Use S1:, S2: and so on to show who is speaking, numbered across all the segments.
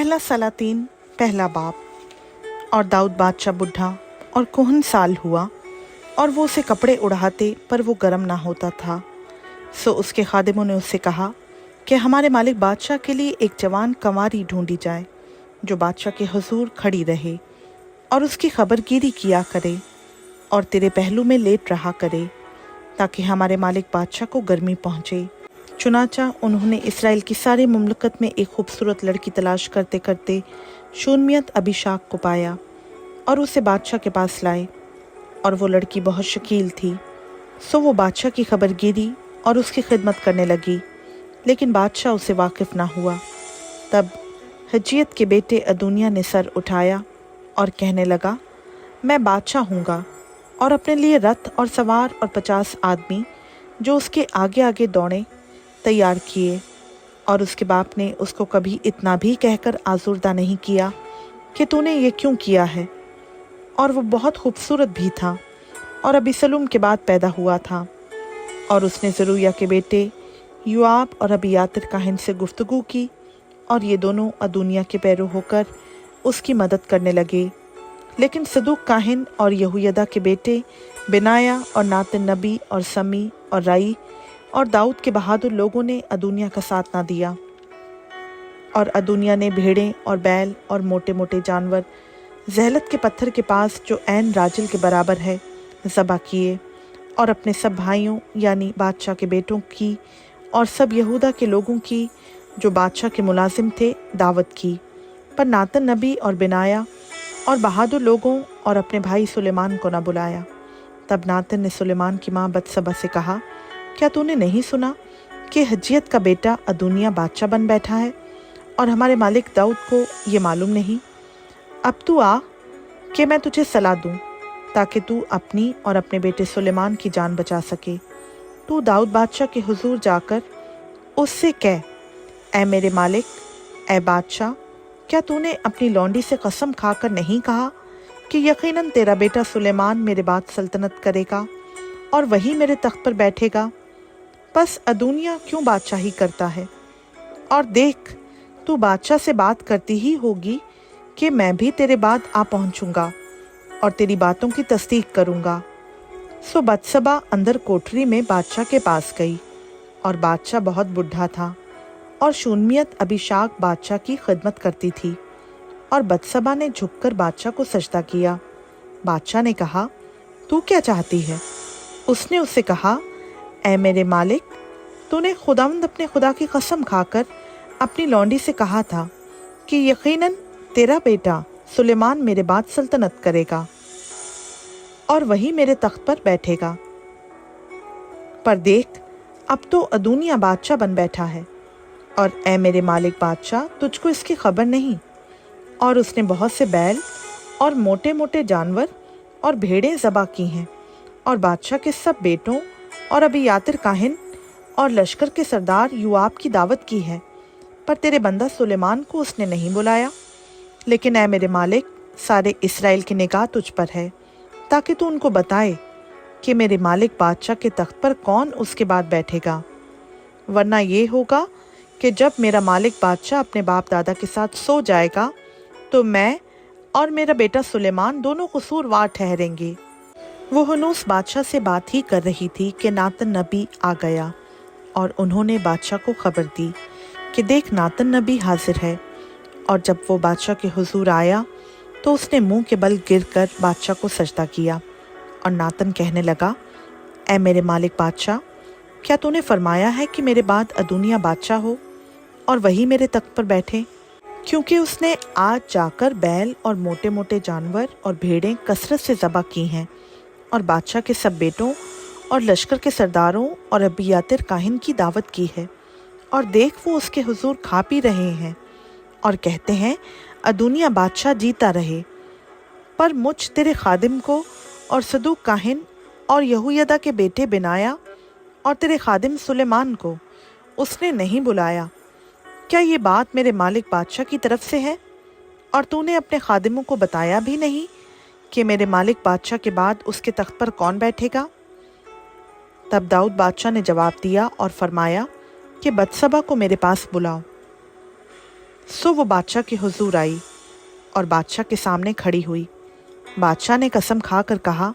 S1: पहला सलातीन पहला बाब। और दाऊद बादशाह बुढ़ा और कोहन साल हुआ, और वो उसे कपड़े उड़ाते पर वो गर्म ना होता था। सो उसके खादिमों ने उससे कहा कि हमारे मालिक बादशाह के लिए एक जवान कंवारी ढूंढी जाए जो बादशाह के हुजूर खड़ी रहे और उसकी खबरगिरी किया करे और तेरे पहलू में लेट रहा करे, ताकि हमारे मालिक बादशाह को गर्मी पहुँचे। चुनाचा उन्होंने इसराइल की सारी मुमलकत में एक खूबसूरत लड़की तलाश करते करते शून्मियत अबीशाक को पाया और उसे बादशाह के पास लाए, और वो लड़की बहुत शकील थी। सो वो बादशाह की खबरगिरी और उसकी खिदमत करने लगी, लेकिन बादशाह उसे वाकिफ़ ना हुआ। तब हज्जियत के बेटे अदुनिया ने सर उठाया और कहने लगा, मैं बादशाह हूँगा, और अपने लिए रथ और सवार और 50 आदमी जो उसके आगे आगे दौड़े तैयार किए। और उसके बाप ने उसको कभी इतना भी कहकर आजुर्दा नहीं किया कि तूने ये क्यों किया है। और वो बहुत खूबसूरत भी था और अबीसलूम के बाद पैदा हुआ था। और उसने ज़रूया के बेटे योआब और अबियातिर काहिन से गुफ्तगू की, और ये दोनों अदुनिया के पैरों होकर उसकी मदद करने लगे। लेकिन सदूक काहिन और यहूयदा के बेटे बिनाया और नातन नबी और समी और राई और दाऊद के बहादुर लोगों ने अदुनिया का साथ ना दिया। और अदुनिया ने भेड़ें और बैल और मोटे मोटे जानवर जहलत के पत्थर के पास जो ऐन राजल के बराबर है ज़बा किए, और अपने सब भाइयों यानी बादशाह के बेटों की और सब यहूदा के लोगों की जो बादशाह के मुलाजिम थे दावत की। पर नातन नबी और बिनाया और बहादुर लोगों और अपने भाई सुलेमान को न बुलाया। तब नातन ने सुलेमान की माँ बत्सबा से कहा, क्या तूने नहीं सुना कि हज्जियत का बेटा अदुनिया बादशाह बन बैठा है, और हमारे मालिक दाऊद को ये मालूम नहीं? अब तू आ कि मैं तुझे सलाह दूं, ताकि तू अपनी और अपने बेटे सुलेमान की जान बचा सके। तू दाऊद बादशाह के हुजूर जाकर उससे कह, ऐ मेरे मालिक, ऐ बादशाह, क्या तूने अपनी लौंडी से कसम खाकर नहीं कहा कि यकीनन तेरा बेटा सुलेमान मेरे बाद सल्तनत करेगा और वही मेरे तख्त पर बैठेगा? बस अदुनिया क्यों बादशाही करता है? और देख, तू बादशाह से बात करती ही होगी कि मैं भी तेरे बाद आ पहुंचूंगा और तेरी बातों की तस्दीक करूंगा। सो बत्सबा अंदर कोठरी में बादशाह के पास गई, और बादशाह बहुत बुढ़ा था, और शून्मियत अबीशाक बादशाह की खिदमत करती थी। और बत्सबा ने झुककर बादशाह को सजदा किया। बादशाह ने कहा, तू क्या चाहती है? उसने उससे कहा, ऐ मेरे मालिक, तूने खुदावंद अपने खुदा की कसम खाकर अपनी लौंडी से कहा था कि यकीनन तेरा बेटा सुलेमान मेरे बाद सल्तनत करेगा और वही मेरे तख्त पर बैठेगा। पर देख, अब तो अदुनिया बादशाह बन बैठा है, और ऐ मेरे मालिक बादशाह, तुझको इसकी खबर नहीं। और उसने बहुत से बैल और मोटे मोटे जानवर और भेड़ें ज़बा की हैं, और बादशाह के सब बेटों और अबियातिर काहिन और लश्कर के सरदार योआब की दावत की है। पर तेरे बंदा सुलेमान को उसने नहीं बुलाया। लेकिन ऐ मेरे मालिक, सारे इसराइल की निगाह तुझ पर है, ताकि तू उनको बताए कि मेरे मालिक बादशाह के तख्त पर कौन उसके बाद बैठेगा। वरना ये होगा कि जब मेरा मालिक बादशाह अपने बाप दादा के साथ सो जाएगा, तो मैं और मेरा बेटा सुलेमान दोनों कसूरवार ठहरेंगे। वो हुनूस बादशाह से बात ही कर रही थी कि नातन नबी आ गया, और उन्होंने बादशाह को खबर दी कि देख, नातन नबी हाजिर है। और जब वो बादशाह के हुजूर आया तो उसने मुंह के बल गिरकर बादशाह को सजदा किया। और नातन कहने लगा, ऐ मेरे मालिक बादशाह, क्या तूने फरमाया है कि मेरे बाद अदुनिया बादशाह हो और वही मेरे तख्त पर बैठे? क्योंकि उसने आज जाकर बैल और मोटे मोटे जानवर और भेड़ें कसरत से ज़बा की हैं, और बादशाह के सब बेटों और लश्कर के सरदारों और अबियातिर काहिन की दावत की है। और देख, वो उसके हुजूर खा पी रहे हैं और कहते हैं, अदुनिया बादशाह जीता रहे। पर मुझ तेरे खादिम को और सदूक काहिन और यहूयदा के बेटे बिनाया और तेरे खादिम सुलेमान को उसने नहीं बुलाया। क्या ये बात मेरे मालिक बादशाह की तरफ से है? और तूने अपने खादिमों को बताया भी नहीं कि मेरे मालिक बादशाह के बाद उसके तख्त पर कौन बैठेगा? तब दाऊद बादशाह ने जवाब दिया और फरमाया कि बत्सबा को मेरे पास बुलाओ। सो वो बादशाह के हुजूर आई और बादशाह के सामने खड़ी हुई। बादशाह ने कसम खा कर कहा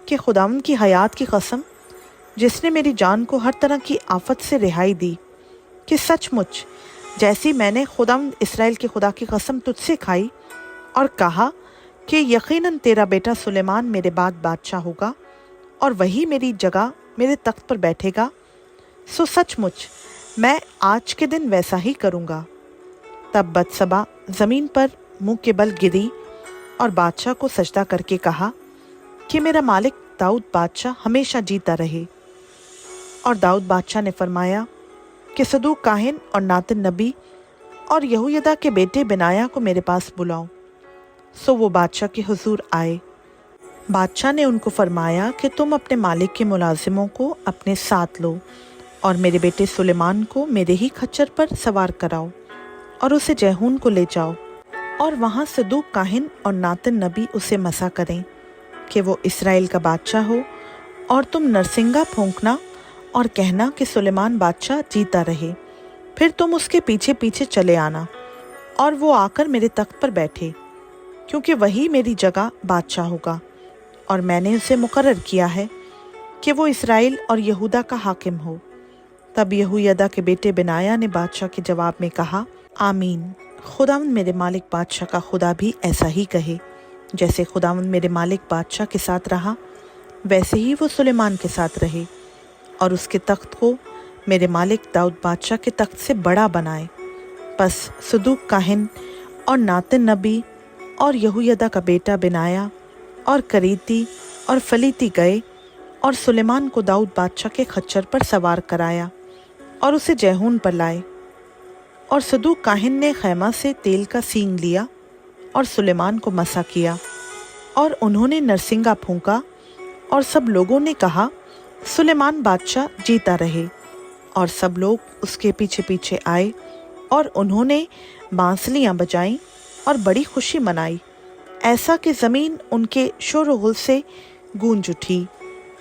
S1: कि खुदावंद की हयात की कसम, जिसने मेरी जान को हर तरह की आफत से रिहाई दी, कि सचमुच जैसी मैंने खुदावंद इसराइल के खुदा की कसम तुझसे खाई और कहा कि यकीनन तेरा बेटा सुलेमान मेरे बाद बादशाह होगा और वही मेरी जगह मेरे तख्त पर बैठेगा, सो सचमुच मैं आज के दिन वैसा ही करूँगा। तब बत्सबा ज़मीन पर मुंह के बल गिरी और बादशाह को सजदा करके कहा कि मेरा मालिक दाऊद बादशाह हमेशा जीता रहे। और दाऊद बादशाह ने फरमाया कि सदूक काहिन और नातन नबी और यहोयदा के बेटे बिनाया को मेरे पास बुलाओ। सो वो बादशाह के हुजूर आए। बादशाह ने उनको फरमाया कि तुम अपने मालिक के मुलाजिमों को अपने साथ लो और मेरे बेटे सुलेमान को मेरे ही खच्चर पर सवार कराओ और उसे जैहून को ले जाओ और वहाँ सदूक काहिन और नातन नबी उसे मसा करें कि वो इसराइल का बादशाह हो, और तुम नरसिंगा फूंकना और कहना कि सुलेमान बादशाह जीता रहे। फिर तुम उसके पीछे पीछे चले आना और वो आकर मेरे तख्त पर बैठे, क्योंकि वही मेरी जगह बादशाह होगा और मैंने उसे मुकर्रर किया है कि वो इसराइल और यहूदा का हाकिम हो। तब यहोयदा के बेटे बिनाया ने बादशाह के जवाब में कहा, आमीन। खुदावंद मेरे मालिक बादशाह का खुदा भी ऐसा ही कहे। जैसे खुदावंद मेरे मालिक बादशाह के साथ रहा, वैसे ही वो सुलेमान के साथ रहे और उसके तख्त को मेरे मालिक दाऊद बादशाह के तख्त से बड़ा बनाए। बस सदूक काहिन और नातन नबी और यहोयदा का बेटा बिनाया और करीती और फलीती गए और सुलेमान को दाऊद बादशाह के खच्चर पर सवार कराया और उसे जैहून पर लाए। और सदूक काहिन ने खैमा से तेल का सींग लिया और सुलेमान को मसा किया और उन्होंने नरसिंगा फूंका और सब लोगों ने कहा, सुलेमान बादशाह जीता रहे। और सब लोग उसके पीछे पीछे आए और उन्होंने बांसुलियाँ बजाईं और बड़ी खुशी मनाई, ऐसा कि ज़मीन उनके शोर से गूंज उठी।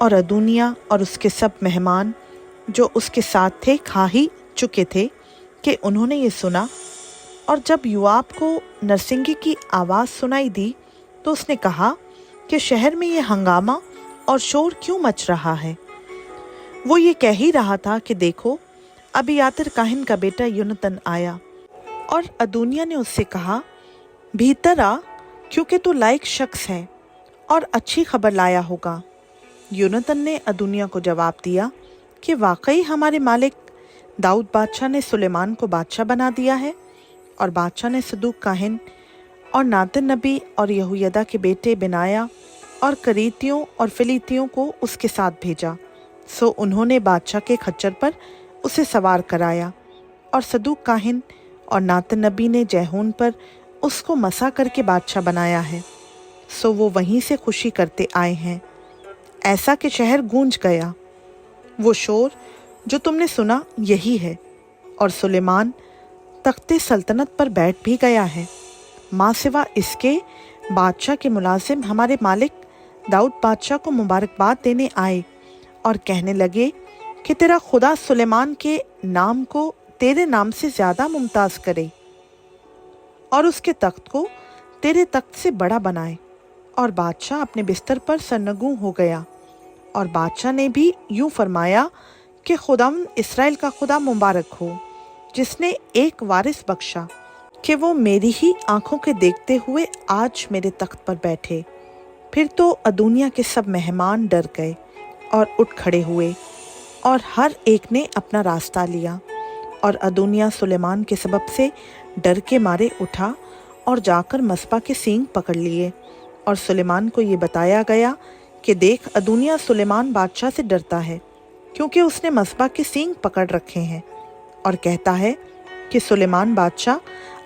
S1: और अदूनिया और उसके सब मेहमान जो उसके साथ थे खा ही चुके थे कि उन्होंने ये सुना। और जब युआब को नरसिंगे की आवाज़ सुनाई दी तो उसने कहा कि शहर में ये हंगामा और शोर क्यों मच रहा है। वो ये कह ही रहा था कि देखो, अबियातर काहिन का बेटा योनतन आया। और अदूनिया ने उससे कहा, भीतर आ, क्योंकि तू लायक शख्स है और अच्छी खबर लाया होगा। योनतन ने अदूनिया को जवाब दिया कि वाकई हमारे मालिक दाऊद बादशाह ने सुलेमान को बादशाह बना दिया है। और बादशाह ने सदूक काहिन और नातन नबी और यहोयदा के बेटे बिनाया और करीतियों और फिलीतियों को उसके साथ भेजा। सो उन्होंने बादशाह के खच्चर पर उसे सवार कराया और सदूक काहिन और नातन नबी ने जैहून पर उसको मसा करके बादशाह बनाया है। सो वो वहीं से खुशी करते आए हैं, ऐसा कि शहर गूंज गया। वो शोर जो तुमने सुना यही है। और सुलेमान तख्ते सल्तनत पर बैठ भी गया है। माँ सिवा इसके बादशाह के मुलाजिम हमारे मालिक दाऊद बादशाह को मुबारकबाद देने आए और कहने लगे कि तेरा खुदा सुलेमान के नाम को तेरे नाम से ज़्यादा मुमताज़ करे और उसके तख्त को तेरे तख्त से बड़ा बनाए। और बादशाह अपने बिस्तर पर सरनगू हो गया। और बादशाह ने भी यूं फरमाया कि खुदावंद इसराइल का खुदा मुबारक हो, जिसने एक वारिस बख्शा कि वो मेरी ही आंखों के देखते हुए आज मेरे तख्त पर बैठे। फिर तो अदूनिया के सब मेहमान डर गए और उठ खड़े हुए और हर एक ने अपना रास्ता लिया। और अदूनिया सुलेमान के सबब से डर के मारे उठा और जाकर मस्पा के सींग पकड़ लिए। और सुलेमान को ये बताया गया कि देख, अदूनिया सुलेमान बादशाह से डरता है, क्योंकि उसने मस्बा के सींग पकड़ रखे हैं और कहता है कि सुलेमान बादशाह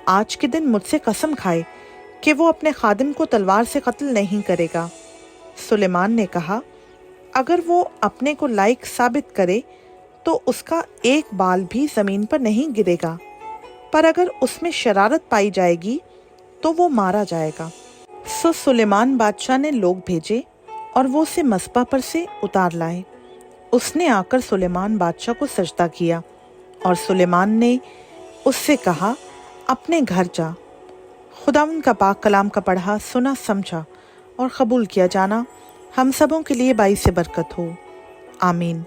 S1: आज के दिन मुझसे कसम खाए कि वो अपने खादिम को तलवार से कत्ल नहीं करेगा। सुलेमान ने कहा, अगर वो अपने को लायक साबित करे तो उसका एक बाल भी ज़मीन पर नहीं गिरेगा, पर अगर उसमें शरारत पाई जाएगी तो वो मारा जाएगा। सो सुलेमान बादशाह ने लोग भेजे और वो उसे मस्बा पर से उतार लाए। उसने आकर सुलेमान बादशाह को सजदा किया और सुलेमान ने उससे कहा, अपने घर जा। खुदावंद का पाक कलाम का पढ़ा, सुना, समझा और कबूल किया जाना हम सबों के लिए बाइस बरकत हो। आमीन।